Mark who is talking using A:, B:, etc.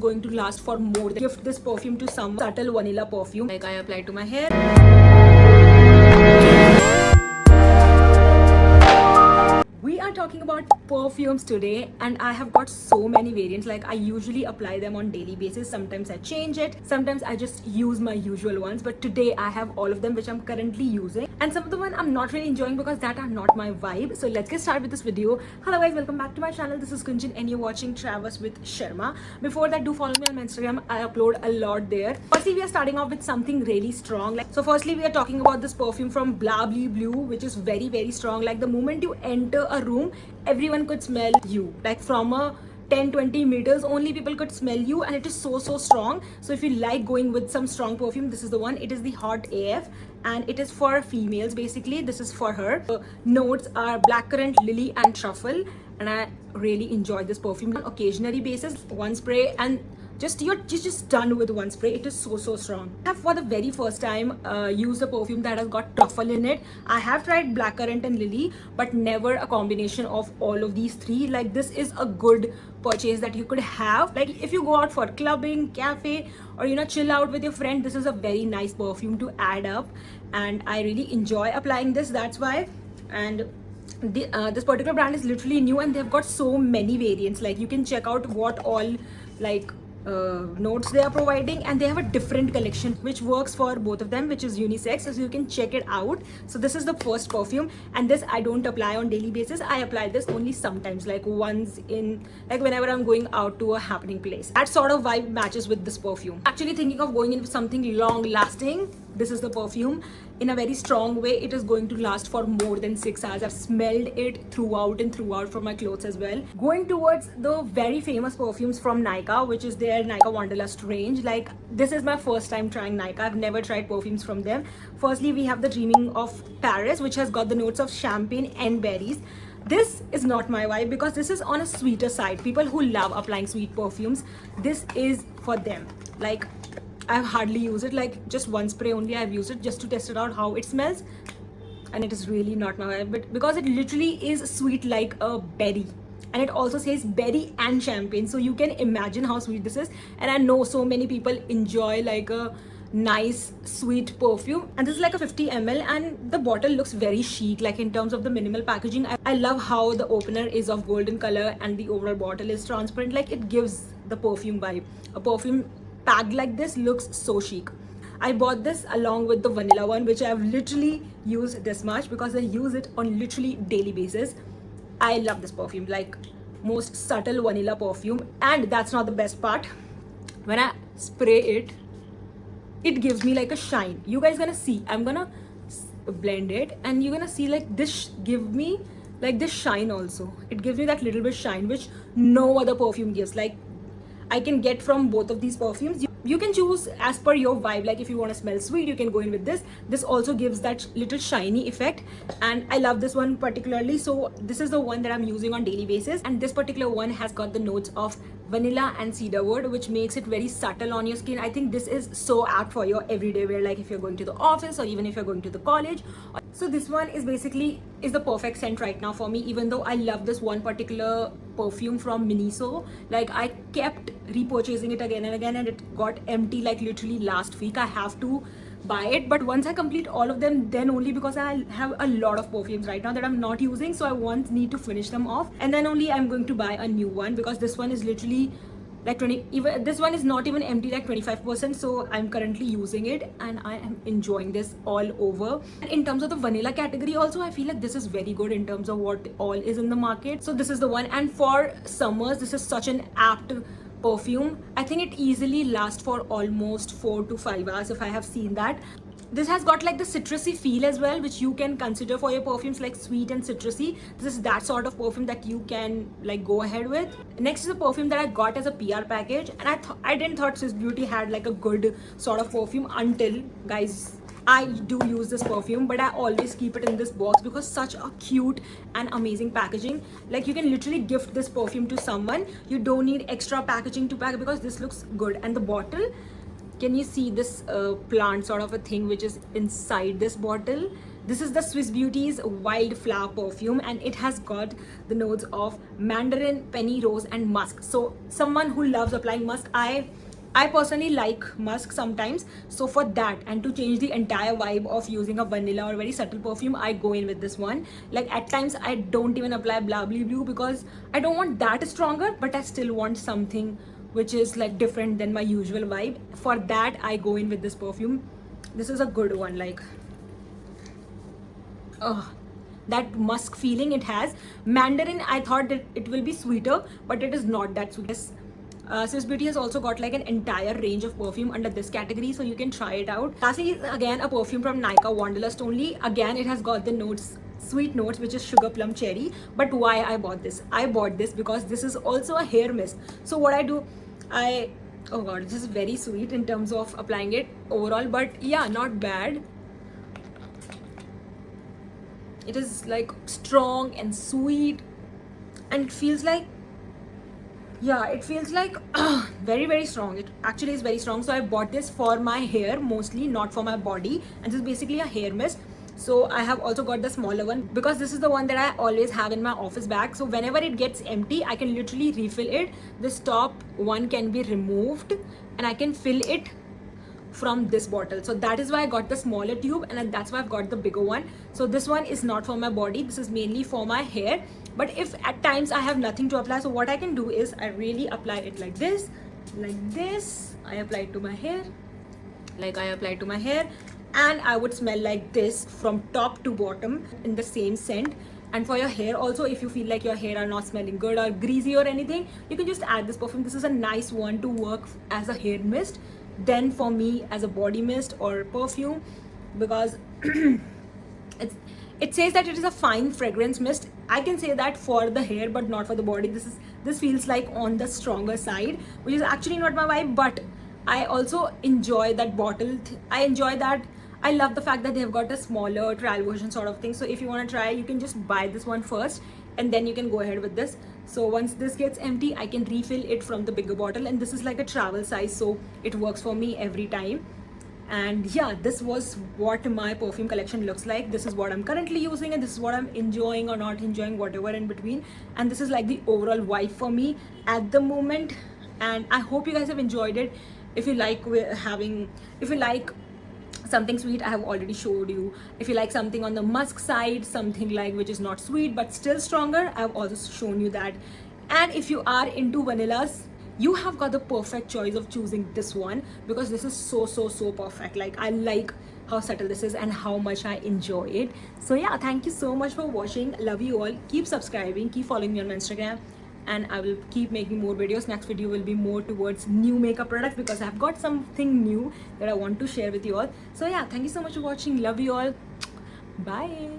A: going to last for more than gift this perfume to some subtle vanilla perfume like I apply to my hair. We are talking about perfumes today and I have got so many variants. Like I usually apply them on daily basis. Sometimes I change it, sometimes I just use my usual ones, but today I have all of them which I'm currently using, and some of the one I'm not really enjoying because that are not my vibe. So let's get started with this video. Hello guys, welcome back to my channel. This is Kunjan and you're watching Travels with Sharma. Before that, do follow me on my Instagram. I upload a lot there. Firstly, we are starting off with something really strong. So firstly, we are talking about this perfume from Blably Blue, which is very strong. Like the moment you enter a room, everyone could smell you. Like from a 10-20 meters only people could smell you, and it is so strong. So if you like going with some strong perfume, this is the one. It is the Hot AF and it is for females. Basically this is for her. The notes are blackcurrant, lily and truffle, and I really enjoy this perfume on occasionary basis. One spray and you're just done with one spray. It is so strong. I have for the very first time used a perfume that has got truffle in it. I have tried blackcurrant and lily, but never a combination of all of these three. Like this is a good purchase that you could have. Like if you go out for clubbing, cafe, or chill out with your friend, this is a very nice perfume to add up, and I really enjoy applying this. That's why. And this particular brand is literally new and they've got so many variants. Like you can check out what all notes they are providing, and they have a different collection which works for both of them, which is unisex, so you can check it out. So this is the first perfume, and this I don't apply on daily basis. I apply this only sometimes, like once in, like whenever I'm going out to a happening place. That sort of vibe matches with this perfume. Actually thinking of going in something long lasting, this is the perfume. In a very strong way, it is going to last for more than 6 hours. I've smelled it throughout and throughout from my clothes as well. Going towards the very famous perfumes from Nykaa, which is their Nykaa Wanderlust range. Like this is my first time trying Nykaa. I've never tried perfumes from them. Firstly, we have the Dreaming of Paris, which has got the notes of champagne and berries. This is not my vibe because this is on a sweeter side. People who love applying sweet perfumes, this is for them. Like I've hardly used it, like just one spray only I've used it just to test it out how it smells, and it is really not my vibe. But because it literally is sweet like a berry, and it also says berry and champagne, so you can imagine how sweet this is. And I know so many people enjoy like a nice sweet perfume, and this is like a 50 ml, and the bottle looks very chic. Like in terms of the minimal packaging, I love how the opener is of golden color and the overall bottle is transparent. Like it gives the perfume vibe. A perfume packed like this looks so chic. I bought this along with the vanilla one, which I've literally used this much because I use it on literally daily basis. I love this perfume, like most subtle vanilla perfume. And that's not the best part. When I spray it, it gives me like a shine. You guys gonna see, I'm gonna blend it and you're gonna see like this give me like this shine also. It gives me that little bit shine which no other perfume gives. Like I can get from both of these perfumes. You can choose as per your vibe. Like if you want to smell sweet, you can go in with this. This also gives that little shiny effect, and I love this one particularly. So this is the one that I'm using on daily basis, and this particular one has got the notes of vanilla and cedarwood, which makes it very subtle on your skin. I think this is so apt for your everyday wear, like if you're going to the office or even if you're going to the college. So this one is basically is the perfect scent right now for me, even though I love this one particular perfume from Miniso. Like I kept repurchasing it again and again, and it got empty like literally last week. I have to buy it, but once I complete all of them, then only, because I have a lot of perfumes right now that I'm not using, so I once need to finish them off, and then only I'm going to buy a new one, because this one is literally like 20, even this one is not even empty, like 25%. So I'm currently using it and I am enjoying this all over. And in terms of the vanilla category also, I feel like this is very good in terms of what all is in the market. So this is the one, and for summers this is such an apt perfume. I think it easily lasts for almost 4 to 5 hours if I have seen that. This has got like the citrusy feel as well, which you can consider for your perfumes, like sweet and citrusy. This is that sort of perfume that you can like go ahead with. Next is a perfume that I got as a PR package, and I didn't thought Swiss Beauty had like a good sort of perfume until, guys, I do use this perfume, but I always keep it in this box because such a cute and amazing packaging. Like you can literally gift this perfume to someone. You don't need extra packaging to pack because this looks good. And the bottle, can you see this plant sort of a thing which is inside this bottle? This is the Swiss Beauty's Wildflower perfume, and it has got the notes of mandarin, penny rose, and musk. So someone who loves applying musk, I personally like musk sometimes. So for that, and to change the entire vibe of using a vanilla or very subtle perfume, I go in with this one. Like at times I don't even apply blah blah blue because I don't want that stronger, but I still want something which is like different than my usual vibe. For that, I go in with this perfume. This is a good one. Like, that musk feeling it has. Mandarin, I thought that it will be sweeter, but it is not that sweet. Swiss Beauty has also got like an entire range of perfume under this category, so you can try it out. Lastly, again, a perfume from Nykaa Wanderlust only. Again, it has got the notes, sweet notes, which is sugar plum cherry. But why I bought this? I bought this because this is also a hair mist. So what I do, oh god, this is very sweet in terms of applying it overall, but yeah, not bad. It is like strong and sweet, and it feels like, yeah, it feels like very very strong. It actually is very strong. So I bought this for my hair mostly, not for my body, and this is basically a hair mist. So I have also got the smaller one because this is the one that I always have in my office bag. So whenever it gets empty, I can literally refill it. This top one can be removed and I can fill it from this bottle. So that is why I got the smaller tube, and that's why I've got the bigger one. So this one is not for my body, this is mainly for my hair. But if at times I have nothing to apply, so what I can do is I really apply it like this. I apply it to my hair, and I would smell like this from top to bottom in the same scent. And for your hair also, if you feel like your hair are not smelling good or greasy or anything, you can just add this perfume. This is a nice one to work as a hair mist, then for me as a body mist or perfume, because it says that it is a fine fragrance mist. I can say that for the hair but not for the body. This feels like on the stronger side, which is actually not my vibe, but I also enjoy that bottle. I enjoy that. I love the fact that they've got a smaller trial version sort of thing. So if you want to try, you can just buy this one first and then you can go ahead with this. So once this gets empty, I can refill it from the bigger bottle, and this is like a travel size, so it works for me every time. And yeah, this was what my perfume collection looks like. This is what I'm currently using, and this is what I'm enjoying or not enjoying, whatever in between. And this is like the overall vibe for me at the moment. And I hope you guys have enjoyed it. If you like something sweet, I have already showed you. If you like something on the musk side, something like which is not sweet but still stronger, I have also shown you that. And if you are into vanillas, you have got the perfect choice of choosing this one, because this is so perfect. Like, I like how subtle this is and how much I enjoy it. So yeah, thank you so much for watching. Love you all. Keep subscribing, keep following me on my Instagram, and I will keep making more videos. Next video will be more towards new makeup products, because I've got something new that I want to share with you all. So yeah, thank you so much for watching. Love you all. Bye.